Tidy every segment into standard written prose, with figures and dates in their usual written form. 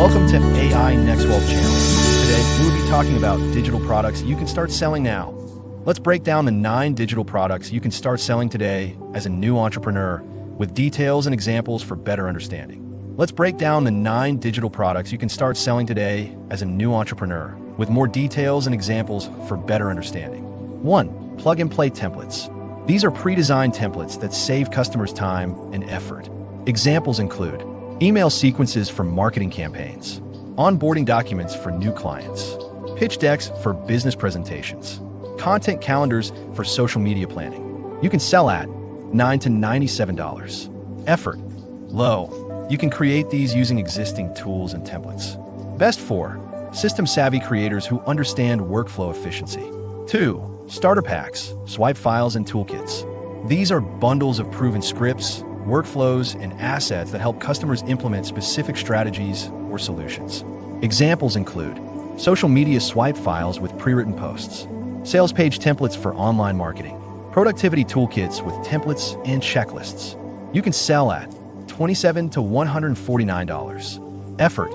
Welcome to AI Next Wealth Channel. Today, we will be talking about digital products you can start selling now. Let's break down the 9 digital products you can start selling today as a new entrepreneur with details and examples for better understanding. Let's break down the 9 digital products you can start selling today as a new entrepreneur with more details and examples for better understanding. 1. Plug-and-play templates. These are pre-designed templates that save customers time and effort. Examples include email sequences for marketing campaigns, onboarding documents for new clients, pitch decks for business presentations, content calendars for social media planning. You can sell at $9 to $97. Effort low. You can create these using existing tools and templates. Best for system-savvy creators who understand workflow efficiency. 2. Starter packs, swipe files, and toolkits. These are bundles of proven scripts, workflows, and assets that help customers implement specific strategies or solutions. Examples include social media swipe files with pre-written posts, sales page templates for online marketing, productivity toolkits with templates and checklists. You can sell at $27 to $149. Effort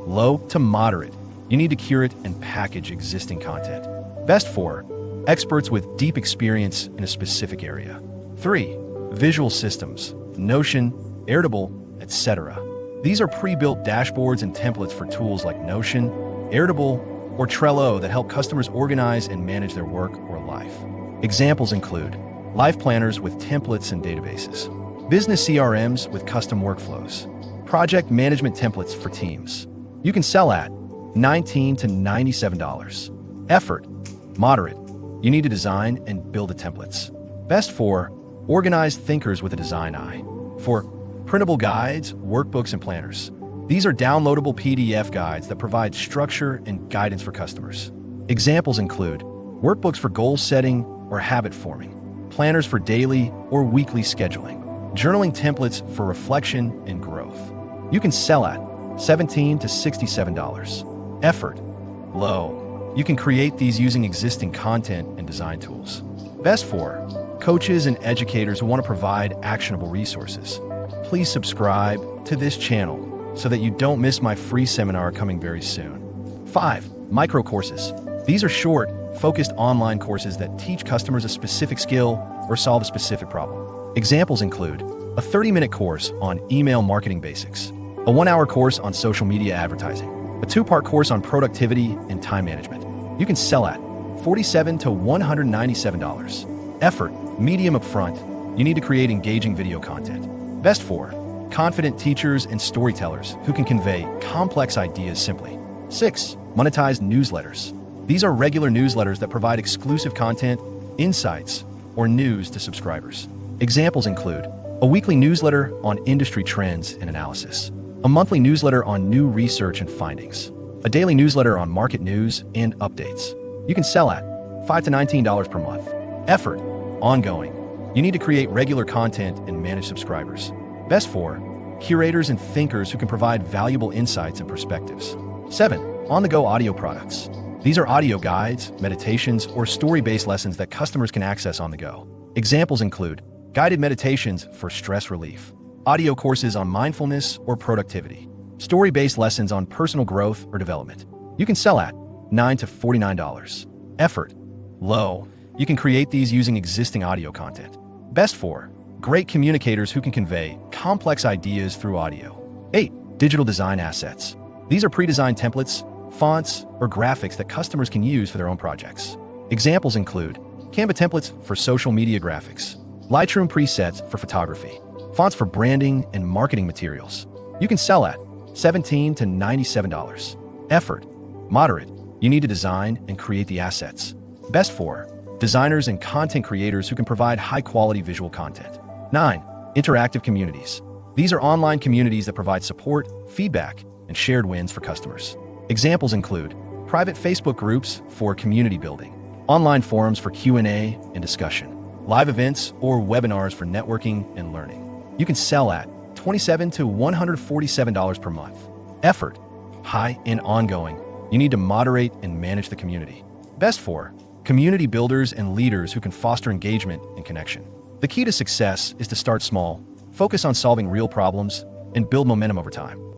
low to moderate. You need to curate and package existing content. Best for experts with deep experience in a specific area. 3. Visual systems, Notion, Airtable, etc. These are pre-built dashboards and templates for tools like Notion, Airtable, or Trello that help customers organize and manage their work or life. Examples include life planners with templates and databases, business CRMs with custom workflows, project management templates for teams. You can sell at $19 to $97. Effort moderate. You need to design and build the templates. Best for organized thinkers with a design eye. For printable guides, workbooks, and planners. These are downloadable PDF guides that provide structure and guidance for customers. Examples include workbooks for goal setting or habit forming, planners for daily or weekly scheduling, journaling templates for reflection and growth. You can sell at $17 to $67. Effort low. You can create these using existing content and design tools. Best for coaches and educators who want to provide actionable resources. Please subscribe to this channel so that you don't miss my free seminar coming very soon. 5. Micro courses. These are short, focused online courses that teach customers a specific skill or solve a specific problem. Examples include a 30-minute course on email marketing basics, a 1-hour course on social media advertising, a 2-part course on productivity and time management. You can sell at $47 to $197. Effort medium upfront. You need to create engaging video content. Best for confident teachers and storytellers who can convey complex ideas simply. 6. Monetized newsletters. These are regular newsletters that provide exclusive content, insights, or news to subscribers. Examples include a weekly newsletter on industry trends and analysis, a monthly newsletter on new research and findings, a daily newsletter on market news and updates. You can sell at $5 to $19 per month. Effort ongoing. You need to create regular content and manage subscribers. Best for curators and thinkers who can provide valuable insights and perspectives. 7. On-the-go audio products. These are audio guides, meditations, or story-based lessons that customers can access on the go. Examples include guided meditations for stress relief, audio courses on mindfulness or productivity, story-based lessons on personal growth or development. You can sell at $9 to $49. Effort low. You can create these using existing audio content. Best for great communicators who can convey complex ideas through audio. 8. Digital design assets. These are pre-designed templates, fonts, or graphics that customers can use for their own projects. Examples include Canva templates for social media graphics, Lightroom presets for photography, fonts for branding and marketing materials. You can sell at $17 to $97. Effort moderate. You need to design and create the assets. Best for designers and content creators who can provide high-quality visual content. 9. Interactive communities. These are online communities that provide support, feedback, and shared wins for customers. Examples include private Facebook groups for community building, online forums for Q&A and discussion, live events or webinars for networking and learning. You can sell at $27 to $147 per month. Effort high and ongoing. You need to moderate and manage the community. Best for community builders and leaders who can foster engagement and connection. The key to success is to start small, focus on solving real problems, and build momentum over time.